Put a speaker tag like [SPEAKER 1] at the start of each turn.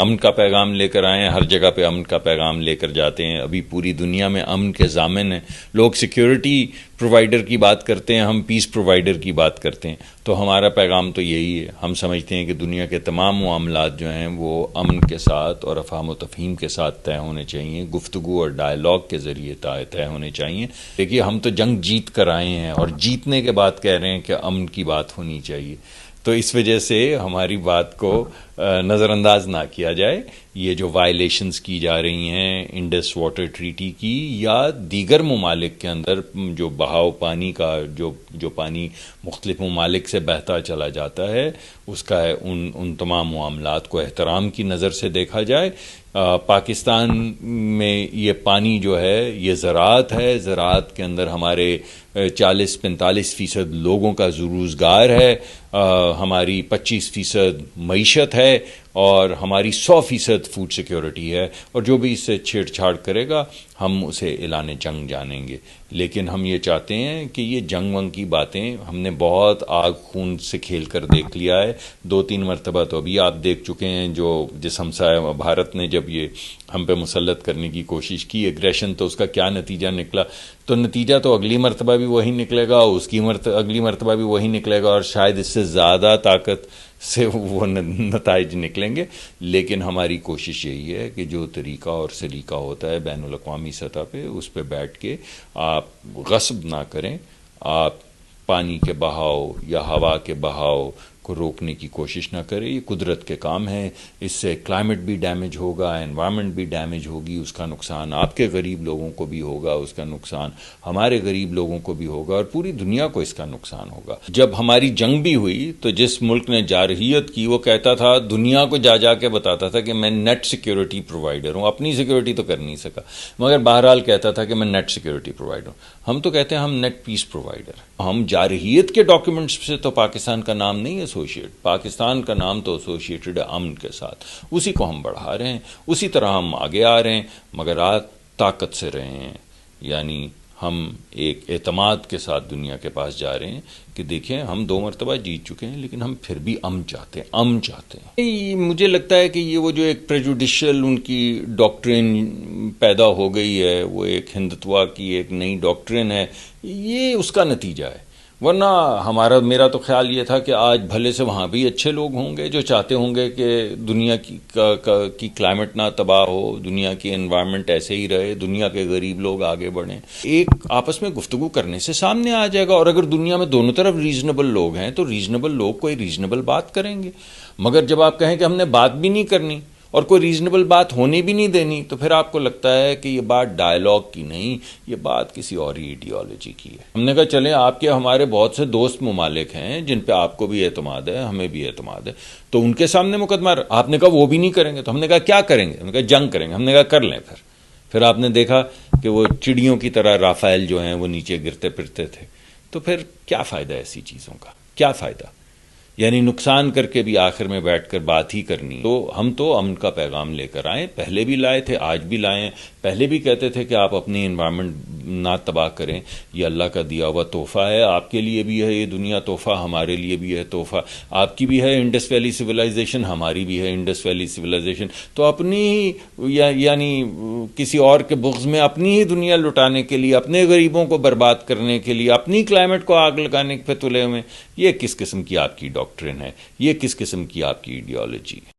[SPEAKER 1] امن کا پیغام لے کر آئے ہیں، ہر جگہ پہ امن کا پیغام لے کر جاتے ہیں. ابھی پوری دنیا میں امن کے ضامن ہیں. لوگ سیکیورٹی پرووائڈر کی بات کرتے ہیں، ہم پیس پرووائڈر کی بات کرتے ہیں. تو ہمارا پیغام تو یہی ہے. ہم سمجھتے ہیں کہ دنیا کے تمام معاملات جو ہیں وہ امن کے ساتھ اور افہام و تفہیم کے ساتھ طے ہونے چاہیے، گفتگو اور ڈائلاگ کے ذریعے طے ہونے چاہیے. دیکھیے، ہم تو جنگ جیت کر آئے ہیں اور جیتنے کے بعد کہہ رہے ہیں کہ امن کی بات ہونی چاہیے. تو اس وجہ سے ہماری بات کو نظر انداز نہ کیا جائے. یہ جو وائلیشنز کی جا رہی ہیں انڈس واٹر ٹریٹی کی یا دیگر ممالک کے اندر جو بہاؤ پانی کا جو پانی مختلف ممالک سے بہتا چلا جاتا ہے، اس کا ان تمام معاملات کو احترام کی نظر سے دیکھا جائے. پاکستان میں یہ پانی جو ہے یہ زراعت ہے. زراعت کے اندر ہمارے 40-45% لوگوں کا روزگار ہے، ہماری 25% معیشت ہے اور ہماری 100% فوڈ سیکیورٹی ہے. اور جو بھی اس سے چھیڑ چھاڑ کرے گا ہم اسے اعلان جنگ جانیں گے. لیکن ہم یہ چاہتے ہیں کہ یہ جنگ ونگ کی باتیں ہم نے بہت آگ خون سے کھیل کر دیکھ لیا ہے. 2-3 مرتبہ تو ابھی آپ دیکھ چکے ہیں. جس ہمسایہ بھارت نے جب یہ ہم پہ مسلط کرنے کی کوشش کی ایگریشن، تو اس کا کیا نتیجہ نکلا؟ تو نتیجہ تو اگلی مرتبہ بھی وہی نکلے گا، اس کی اگلی مرتبہ بھی وہی نکلے گا، اور شاید اس سے زیادہ طاقت سے وہ نتائج نکلیں گے. لیکن ہماری کوشش یہی ہے کہ جو طریقہ اور سلیقہ ہوتا ہے بین الاقوامی سطح پہ، اس پہ بیٹھ کے آپ غصب نہ کریں. آپ پانی کے بہاؤ یا ہوا کے بہاؤ کو روکنے کی کوشش نہ کریں. یہ قدرت کے کام ہیں. اس سے کلائمیٹ بھی ڈیمیج ہوگا، انوائرمنٹ بھی ڈیمیج ہوگی. اس کا نقصان آپ کے غریب لوگوں کو بھی ہوگا، اس کا نقصان ہمارے غریب لوگوں کو بھی ہوگا، اور پوری دنیا کو اس کا نقصان ہوگا. جب ہماری جنگ بھی ہوئی تو جس ملک نے جارحیت کی وہ کہتا تھا، دنیا کو جا کے بتاتا تھا کہ میں نیٹ سیکیورٹی پرووائڈر ہوں. اپنی سیکیورٹی تو کر نہیں سکا، مگر بہرحال کہتا تھا کہ میں نیٹ سیکیورٹی پرووائڈر ہوں. ہم تو کہتے ہیں ہم نیٹ پیس پرووائڈر. ہم جارحیت کے ڈاکیومنٹس سے تو پاکستان کا نام نہیں ایسوشیٹ. پاکستان کا نام تو ایسوشیٹڈ ہے امن کے ساتھ. اسی کو ہم بڑھا رہے ہیں، اسی طرح ہم آگے آ رہے ہیں، مگر آج طاقت سے رہے ہیں. یعنی ہم ایک اعتماد کے ساتھ دنیا کے پاس جا رہے ہیں کہ دیکھیں ہم 2 مرتبہ جیت چکے ہیں، لیکن ہم پھر بھی امن چاہتے ہیں. مجھے لگتا ہے کہ یہ وہ جو ایک پریجوڈیشل ان کی ڈاکٹرین پیدا ہو گئی ہے، وہ ایک ہندتوا کی ایک نئی ڈاکٹرین ہے، یہ اس کا نتیجہ ہے. ورنہ میرا تو خیال یہ تھا کہ آج بھلے سے وہاں بھی اچھے لوگ ہوں گے جو چاہتے ہوں گے کہ دنیا کی کلائمیٹ نہ تباہ ہو، دنیا کی انوائرمنٹ ایسے ہی رہے، دنیا کے غریب لوگ آگے بڑھیں. ایک آپس میں گفتگو کرنے سے سامنے آ جائے گا. اور اگر دنیا میں دونوں طرف ریزنیبل لوگ ہیں تو ریزنیبل لوگ کوئی ریزنیبل بات کریں گے. مگر جب آپ کہیں کہ ہم نے بات بھی نہیں کرنی اور کوئی ریزنیبل بات ہونے بھی نہیں دینی، تو پھر آپ کو لگتا ہے کہ یہ بات ڈائلاگ کی نہیں، یہ بات کسی اور ہی ایڈیالوجی کی ہے. ہم نے کہا چلیں، آپ کے ہمارے بہت سے دوست ممالک ہیں جن پہ آپ کو بھی اعتماد ہے، ہمیں بھی اعتماد ہے، تو ان کے سامنے مقدمہ. آپ نے کہا وہ بھی نہیں کریں گے. تو ہم نے کہا کیا کریں گے؟ ہم نے کہا جنگ کریں گے. ہم نے کہا کر لیں. پھر آپ نے دیکھا کہ وہ چڑیوں کی طرح رافیل جو ہیں وہ نیچے گرتے پھرتے تھے. تو پھر کیا فائدہ ایسی چیزوں کا؟ کیا فائدہ؟ یعنی نقصان کر کے بھی آخر میں بیٹھ کر بات ہی کرنی. تو ہم تو امن کا پیغام لے کر آئے، پہلے بھی لائے تھے، آج بھی لائے ہیں. پہلے بھی کہتے تھے کہ آپ اپنی انوائرمنٹ نہ تباہ کریں، یہ اللہ کا دیا ہوا تحفہ ہے. آپ کے لیے بھی ہے یہ دنیا تحفہ، ہمارے لیے بھی ہے تحفہ. آپ کی بھی ہے انڈس ویلی سویلائزیشن، ہماری بھی ہے انڈس ویلی سویلائزیشن. تو اپنی ہی یعنی کسی اور کے بغض میں اپنی ہی دنیا لٹانے کے لیے، اپنے غریبوں کو برباد کرنے کے لیے، اپنی کلائمیٹ کو آگ لگانے پہ تلے ہوئے، یہ کس قسم کی آپ کی ڈاکٹرین ہے؟ یہ کس قسم کی آپ کی ایڈیالوجی ہے؟